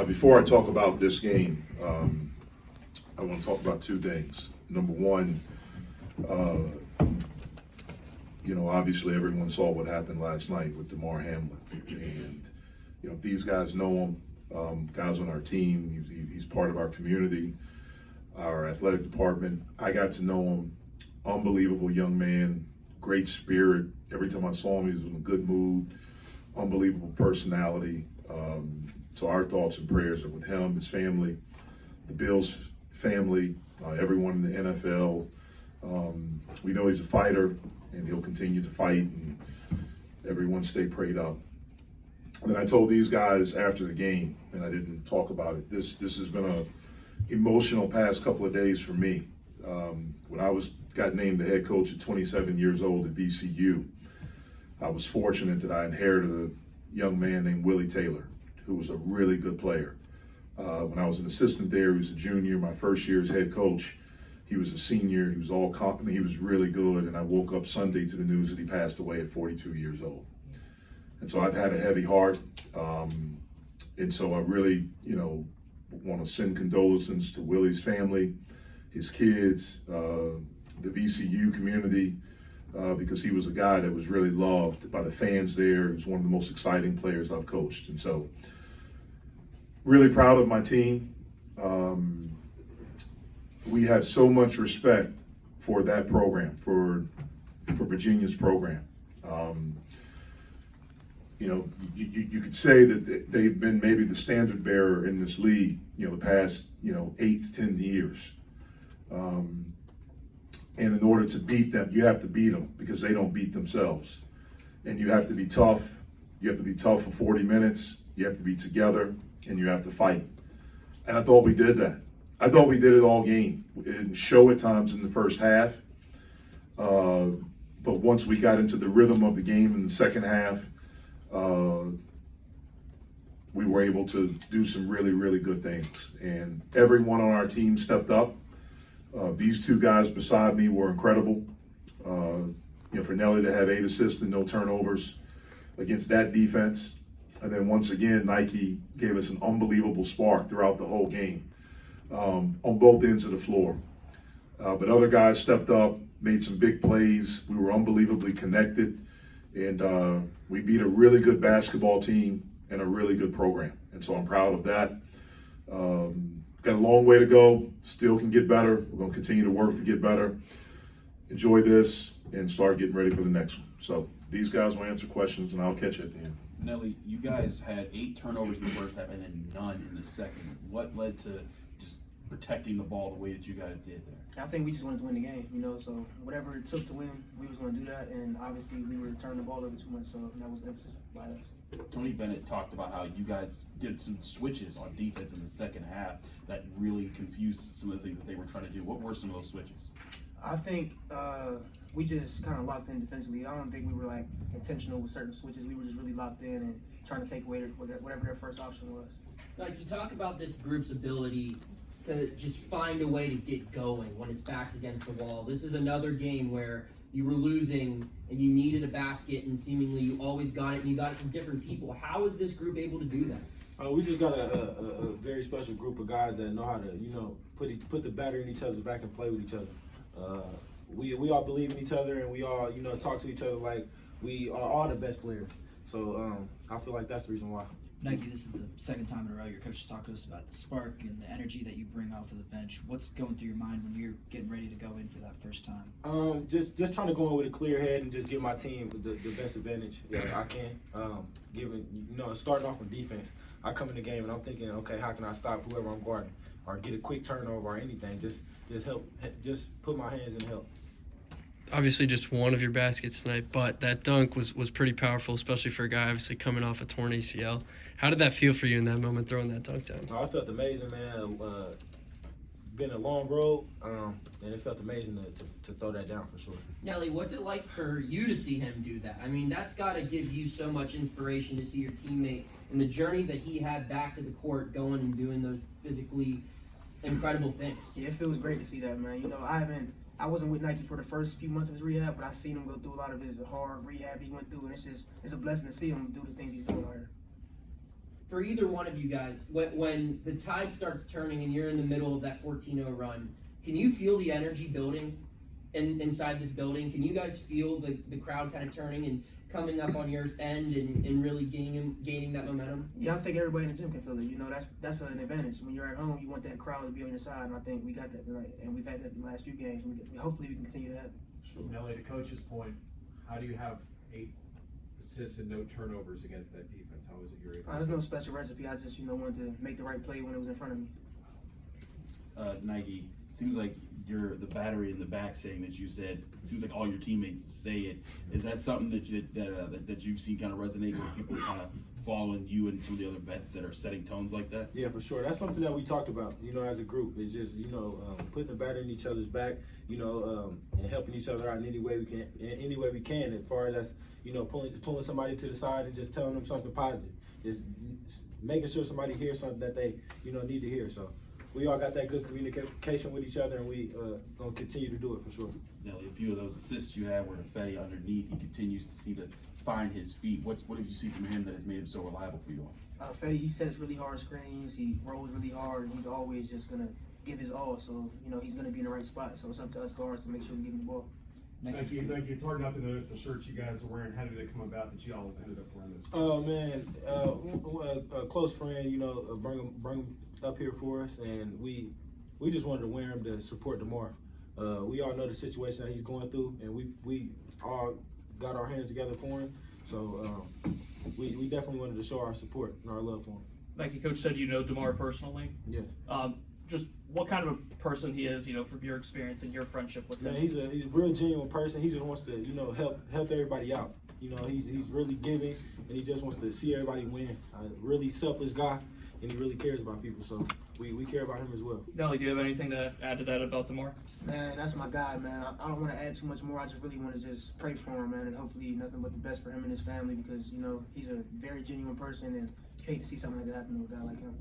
Before I talk about this game, I want to talk about two things. Number one, obviously everyone saw what happened last night with DeMar Hamlin. And, these guys know him, guys on our team. He's part of our community, our athletic department. I got to know him. Unbelievable young man, great spirit. Every time I saw him, he was in a good mood, unbelievable personality. So our thoughts and prayers are with him, his family, the Bills family, everyone in the NFL. We know he's a fighter, and he'll continue to fight, and everyone stay prayed up. And then I told these guys after the game, and I didn't talk about it, this has been an emotional past couple of days for me. When I got named the head coach at 27 years old at VCU, I was fortunate that I inherited a young man named Willie Taylor, who was a really good player. When I was an assistant there, he was a junior. My first year as head coach, he was a senior. He was he was really good. And I woke up Sunday to the news that he passed away at 42 years old. And so I've had a heavy heart. And so I really, want to send condolences to Willie's family, his kids, the VCU community, because he was a guy that was really loved by the fans there. He was one of the most exciting players I've coached. And so really proud of my team. We have so much respect for that program, for Virginia's program. You could say that they've been maybe the standard bearer in this league, the past, 8 to 10 years. And in order to beat them, you have to beat them because they don't beat themselves. And you have to be tough. You have to be tough for 40 minutes. You have to be together, and you have to fight. And I thought we did that. I thought we did it all game. It didn't show at times in the first half. But once we got into the rhythm of the game in the second half, we were able to do some really, really good things. And everyone on our team stepped up. These two guys beside me were incredible. For Nelly to have 8 assists and no turnovers against that defense. And then once again, Nike gave us an unbelievable spark throughout the whole game on both ends of the floor. But other guys stepped up, made some big plays. We were unbelievably connected. And we beat a really good basketball team and a really good program. And so I'm proud of that. Got a long way to go. Still can get better. We're going to continue to work to get better. Enjoy this and start getting ready for the next one. So these guys will answer questions, and I'll catch you at the end. Nelly, you guys had 8 turnovers in the first half and then none in the second. What led to just protecting the ball the way that you guys did there? I think we just wanted to win the game, so whatever it took to win, we was going to do that, and obviously we were turning the ball over too much, so that was emphasis by us. Tony Bennett talked about how you guys did some switches on defense in the second half that really confused some of the things that they were trying to do. What were some of those switches? I think we just kind of locked in defensively. I don't think we were intentional with certain switches. We were just really locked in and trying to take away whatever their first option was. You talk about this group's ability to just find a way to get going when its back's against the wall. This is another game where you were losing and you needed a basket and seemingly you always got it and you got it from different people. How is this group able to do that? We just got a very special group of guys that know how to, put the batter in each other's back and play with each other. We all believe in each other and we all, talk to each other like we are all the best players. So I feel like that's the reason why. Nike, this is the second time in a row your coach has talked to us about the spark and the energy that you bring off of the bench. What's going through your mind when you're getting ready to go in for that first time? Just trying to go in with a clear head and just give my team the best advantage I can. Starting off with defense, I come in the game and I'm thinking, okay, how can I stop whoever I'm guarding or get a quick turnover or anything? Just help, just put my hands in help. Obviously just one of your baskets tonight, but that dunk was pretty powerful, especially for a guy obviously coming off a torn ACL. How did that feel for you in that moment, throwing that dunk down? I felt amazing, man. Been a long road, and it felt amazing to throw that down for sure. Nelly, what's it like for you to see him do that? I mean, that's got to give you so much inspiration to see your teammate and the journey that he had back to the court going and doing those physically incredible things. Yeah, it feels great to see that, man. I wasn't with Nike for the first few months of his rehab, but I seen him go through a lot of his hard rehab he went through, and it's a blessing to see him do the things he's doing out here. for either one of you guys, when the tide starts turning and you're in the middle of that 14-0 run, can you feel the energy building inside this building? Can you guys feel the crowd kind of turning and coming up on your end and really gaining that momentum? Yeah, I think everybody in the gym can feel it. You know, that's an advantage. When you're at home, you want that crowd to be on your side, and I think we got that tonight. And we've had that in the last few games. Hopefully we can continue that. Nelly, to coach's point, how do you have 8 assists and no turnovers against that defense? How is it you're able? There's no special recipe. I just, wanted to make the right play when it was in front of me. Nike, seems like you're the battery in the back saying that you said, it seems like all your teammates say it. Is that something that you've seen kind of resonate with people kind of following you and some of the other vets that are setting tones like that? Yeah, for sure. That's something that we talked about, as a group. It's just, putting the batter in each other's back, and helping each other out in any way we can, as far as, pulling somebody to the side and just telling them something positive. Just making sure somebody hears something that they, need to hear. So we all got that good communication with each other, and we gonna continue to do it for sure. Nelly, a few of those assists you had were to Fetty underneath. He continues to seem to find his feet. What have you seen from him that has made him so reliable for you all? Fetty, he sets really hard screens. He rolls really hard, and he's always just gonna give his all. So he's gonna be in the right spot. So it's up to us guards to make sure we give him the ball. Thank you. It's hard not to notice the shirts you guys are wearing. How did it come about that y'all ended up wearing this? Oh man, a close friend, bring him up here for us, and we just wanted to wear him to support DeMar. We all know the situation that he's going through, and we all got our hands together for him. So we definitely wanted to show our support and our love for him. Like your coach said, DeMar personally. Yes. Just what kind of a person he is, from your experience and your friendship with him. Man, he's a real genuine person. He just wants to, help everybody out. He's really giving, and he just wants to see everybody win. A really selfless guy, and he really cares about people. So we care about him as well. Nelly, do you have anything to add to that about DeMar? Man, that's my guy, man. I don't want to add too much more. I just really want to just pray for him, man, and hopefully nothing but the best for him and his family because, he's a very genuine person, and you hate to see something like that happen to a guy like him.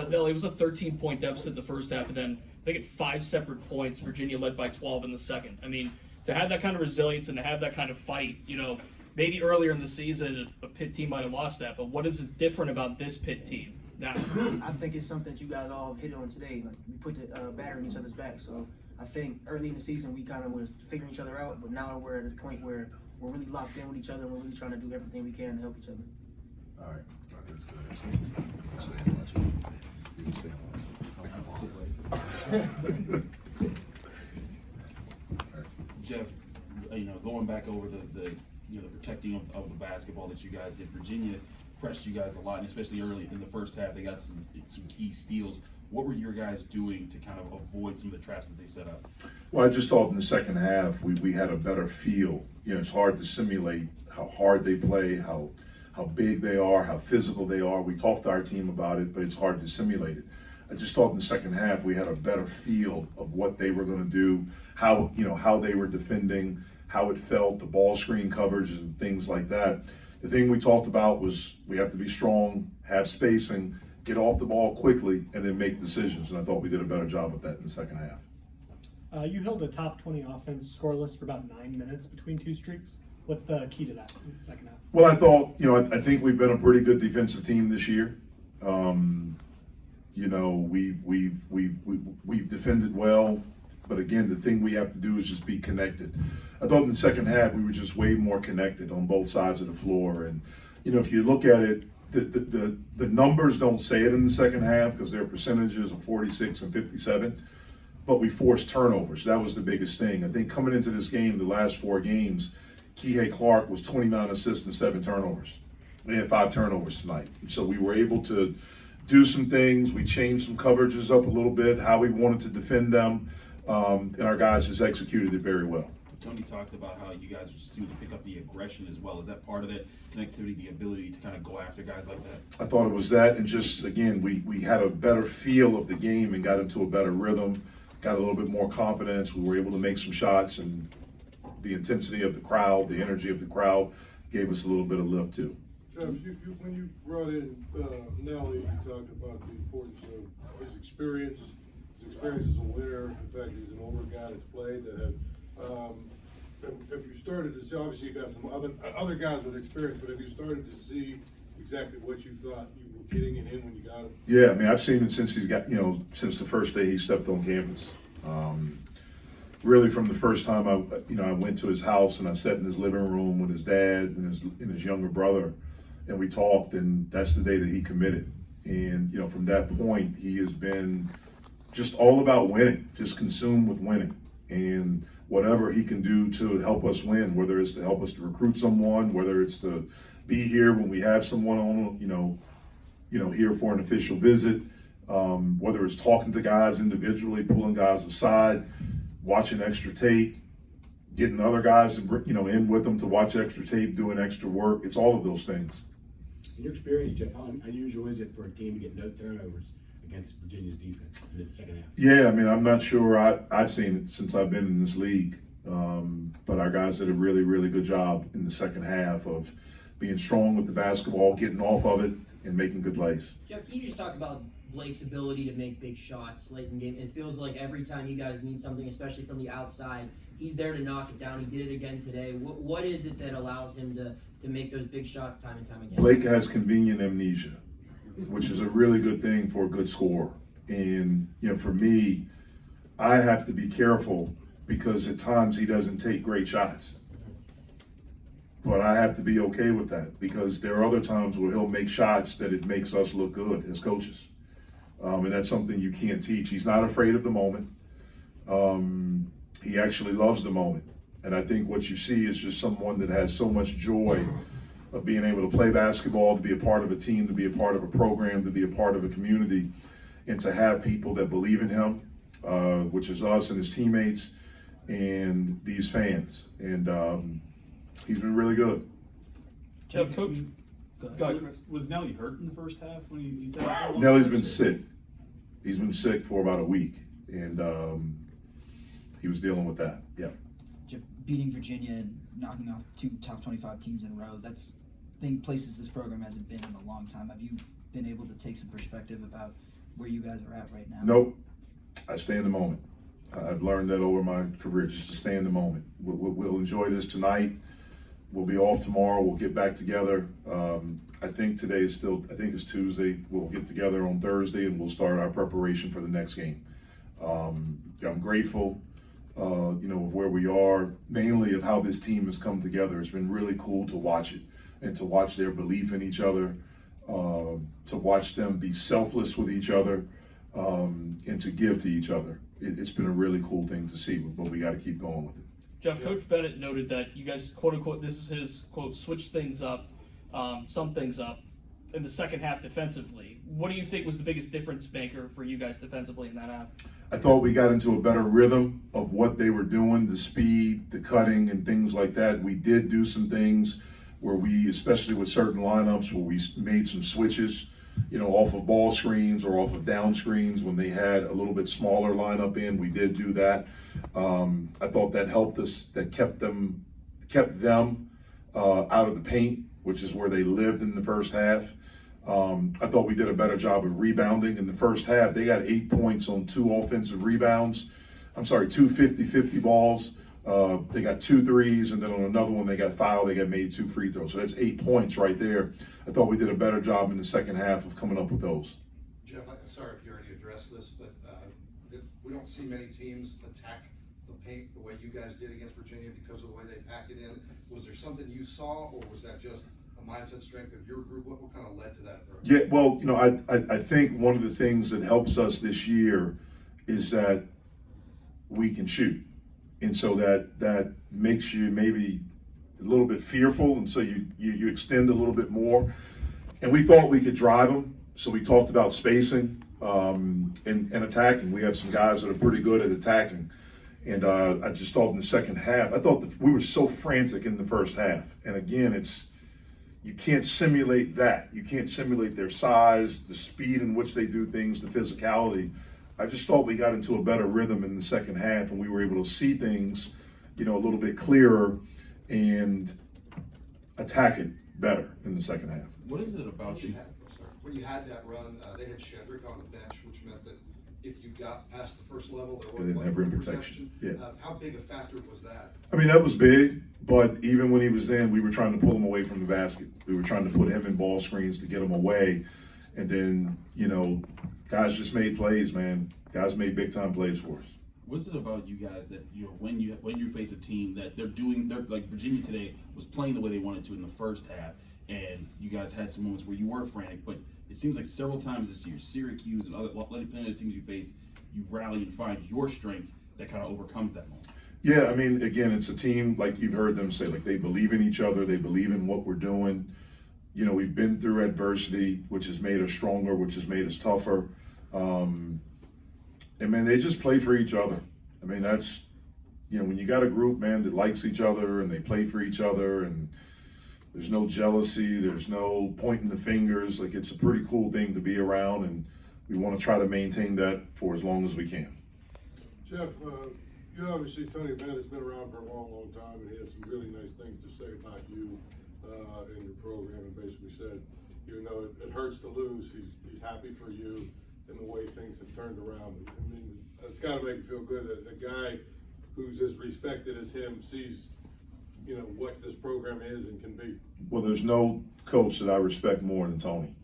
Nelly, it was a 13-point deficit in the first half, and then they get 5 separate points. Virginia led by 12 in the second. I mean, to have that kind of resilience and to have that kind of fight, maybe earlier in the season a Pitt team might have lost that, but what is different about this Pitt team now? I think it's something that you guys all hit on today. Like we put the batter in each other's back. So I think early in the season we kind of was figuring each other out, but now we're at a point where we're really locked in with each other and we're really trying to do everything we can to help each other. All right. That's good. You can stay much. You can stay much. Jeff, going back over the protecting of the basketball that you guys did, Virginia pressed you guys a lot, and especially early in the first half, they got some key steals. What were your guys doing to kind of avoid some of the traps that they set up? Well, I just thought in the second half we had a better feel. It's hard to simulate how hard they play, how big they are, how physical they are. We talked to our team about it, but it's hard to simulate it. I just thought in the second half we had a better feel of what they were going to do, how they were defending, how it felt, the ball screen coverages and things like that. The thing we talked about was we have to be strong, have spacing, get off the ball quickly, and then make decisions. And I thought we did a better job of that in the second half. You held a top 20 offense scoreless for about 9 minutes between 2 streaks. What's the key to that in the second half? Well, I thought, I think we've been a pretty good defensive team this year. We've defended well, but again, the thing we have to do is just be connected. I thought in the second half we were just way more connected on both sides of the floor, and if you look at it, the numbers don't say it in the second half because their percentages are 46 and 57, but we forced turnovers. That was the biggest thing. I think coming into this game, the last 4 games, Kihei Clark was 29 assists and 7 turnovers. We had 5 turnovers tonight, so we were able to do some things. We changed some coverages up a little bit, how we wanted to defend them, and our guys just executed it very well. Tony talked about how you guys seem to pick up the aggression as well. Is that part of it? Connectivity, the ability to kind of go after guys like that? I thought it was that, and just, again, we had a better feel of the game and got into a better rhythm, got a little bit more confidence. We were able to make some shots, and the intensity of the crowd, the energy of the crowd gave us a little bit of lift too. Jeff, when you brought in Nelly, you talked about the importance of his experience as a winner. In fact, he's an older guy that's played that have you started to see, obviously you got some other guys with experience, but have you started to see exactly what you thought you were hitting it in when you got him? Yeah, I mean, I've seen it since since the first day he stepped on campus. Really, from the first time I went to his house and I sat in his living room with his dad and his younger brother, and we talked, and that's the day that he committed. And from that point, he has been just all about winning, just consumed with winning, and whatever he can do to help us win, whether it's to help us to recruit someone, whether it's to be here when we have someone on, here for an official visit, whether it's talking to guys individually, pulling guys aside, watching extra tape, getting other guys to in with them to watch extra tape, doing extra work. It's all of those things. In your experience, Jeff, how unusual is it for a team to get no turnovers against Virginia's defense in the second half? Yeah, I mean, I'm not sure I've seen it since I've been in this league, but our guys did a really, really good job in the second half of being strong with the basketball, getting off of it, and making good plays. Jeff, can you just talk about Blake's ability to make big shots late in the game? It feels like every time you guys need something, especially from the outside, he's there to knock it down. He did it again today. What is it that allows him to make those big shots time and time again? Blake has convenient amnesia, which is a really good thing for a good scorer. And, for me, I have to be careful because at times he doesn't take great shots. But I have to be okay with that because there are other times where he'll make shots that it makes us look good as coaches. And that's something you can't teach. He's not afraid of the moment. He actually loves the moment. And I think what you see is just someone that has so much joy of being able to play basketball, to be a part of a team, to be a part of a program, to be a part of a community, and to have people that believe in him, which is us and his teammates and these fans. And he's been really good. Jeff, Coach. Go ahead. Was Nelly hurt in the first half when he said that? Nelly's been sick. He's been sick for about a week, and he was dealing with that. Yeah. Jeff, beating Virginia and knocking off 2 top 25 teams in a row, that's places this program hasn't been in a long time. Have you been able to take some perspective about where you guys are at right now? Nope. I stay in the moment. I've learned that over my career, just to stay in the moment. We'll enjoy this tonight. We'll be off tomorrow. We'll get back together. I think it's Tuesday. We'll get together on Thursday and we'll start our preparation for the next game. I'm grateful, of where we are, mainly of how this team has come together. It's been really cool to watch it and to watch their belief in each other, to watch them be selfless with each other, and to give to each other. It's been a really cool thing to see, but we got to keep going with it. Jeff, Coach Bennett noted that you guys, quote unquote, this is his quote, switch things up, sum things up in the second half defensively. What do you think was the biggest difference maker for you guys defensively in that half? I thought we got into a better rhythm of what they were doing, the speed, the cutting, and things like that. We did do some things where we, especially with certain lineups, where we made some switches, off of ball screens or off of down screens when they had a little bit smaller lineup in. We did do that. I thought that helped us, that kept them out of the paint, which is where they lived in the first half. I thought we did a better job of rebounding in the first half. They got 8 points on 2 offensive rebounds. 2 50-50 balls. They got 2 threes, and then on another one they got fouled. They got made 2 free throws. So that's 8 points right there. I thought we did a better job in the second half of coming up with those. Jeff, sorry if you already addressed this, but we don't see many teams attack the paint the way you guys did against Virginia because of the way they packed it in. Was there something you saw, or was that just a mindset strength of your group? What kind of led to that approach? Yeah, well, I think one of the things that helps us this year is that we can shoot. And so that makes you maybe a little bit fearful, and so you extend a little bit more. And we thought we could drive them, so we talked about spacing and attacking. We have some guys that are pretty good at attacking. And I just thought in the second half, I thought we were so frantic in the first half. And again, you can't simulate that. You can't simulate their size, the speed in which they do things, the physicality. I just thought we got into a better rhythm in the second half, and we were able to see things, a little bit clearer and attack it better in the second half. What is it about you? When you had that run, they had Shedrick on the bench, which meant that if you got past the first level, there They didn't wasn't have rim protection. protection. Yeah. How big a factor was that? I mean, that was big, but even when he was in, we were trying to pull him away from the basket. We were trying to put him in ball screens to get him away. And then, you know, guys just made plays, man. Guys made big time plays for us. What is it about you guys that, you know, when you face a team that they're like Virginia today was playing the way they wanted to in the first half, and you guys had some moments where you were frantic, but it seems like several times this year, Syracuse and other teams you face, you rally and find your strength that kind of overcomes that moment. Yeah, I mean, again, it's a team, like you've heard them say, like they believe in each other, they believe in what we're doing. You know, we've been through adversity, which has made us stronger, which has made us tougher. And man, they just play for each other. I mean, that's, you know, when you got a group, man, that likes each other and they play for each other and there's no jealousy, there's no pointing the fingers, like it's a pretty cool thing to be around, and we want to try to maintain that for as long as we can. Jeff, you obviously, Tony Bennett's been around for a long, long time, and he had some really nice things to say about you in your program, and basically said, you know, it hurts to lose. He's happy for you and the way things have turned around. I mean, it's got to make you feel good that a guy who's as respected as him sees, you know, what this program is and can be. Well, there's no coach that I respect more than Tony.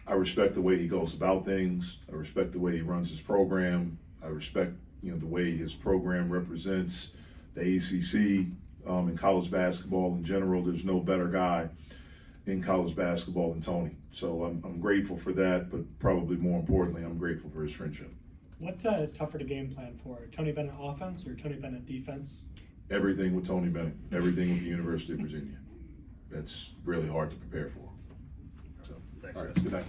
I respect the way he goes about things. I respect the way he runs his program. I respect, you know, the way his program represents the ACC in college basketball in general. There's no better guy in college basketball than Tony. So I'm grateful for that, but probably more importantly, I'm grateful for his friendship. What is tougher to game plan for, Tony Bennett offense or Tony Bennett defense? Everything with Tony Bennett, everything with the University of Virginia. That's really hard to prepare for. So, Thanks, all right, guys. good night.